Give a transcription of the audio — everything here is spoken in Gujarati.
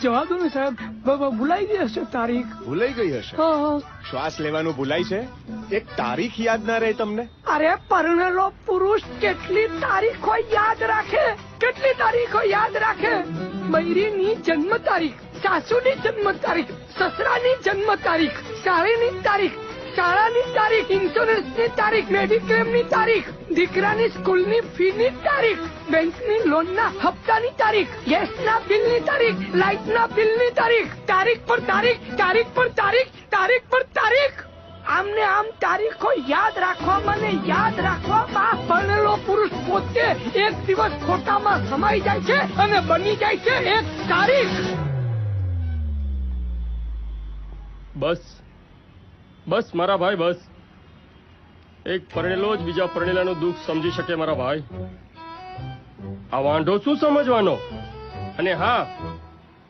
જવા દો ને સાહેબ, ભૂલાઈ ગઈ હશે તારીખ. ભૂલાઈ ગઈ હશે? હા. શ્વાસ લેવાનું ભૂલાય છે? એક તારીખ યાદ ના રહે તમને? અરે પરણેલો પુરુષ કેટલી તારીખો યાદ રાખે, કેટલી તારીખો યાદ રાખે. બૈરીની જન્મ તારીખ, સાસુની જન્મ તારીખ, સસરાની જન્મ તારીખ, શાળીની તારીખ, શાળાની તારીખ, ઇન્સ્યોરન્સની તારીખ, મેડિક્લેમની તારીખ, દીકરાની સ્કૂલની ફીની તારીખ, બેંકની લોનના હપ્તાની તારીખ, ગેસના બિલની તારીખ, લાઇટના બિલની તારીખ, તારીખ પર તારીખ, તારીખ પર તારીખ, તારીખ પર તારીખ. આમને આમ તારીખો યાદ રાખવામાં ને યાદ રાખવામાં પરણેલો પુરુષ પોતે એક દિવસ ખોટામાં સમાઈ જાય છે અને બની જાય છે એક તારીખ. બસ બસ મારા ભાઈ, બસ. એક પરણેલો જ બીજા પરણેલાનું દુઃખ સમજી શકે મારા ભાઈ. આ વાંઢો શું સમજવાનો? અને હા,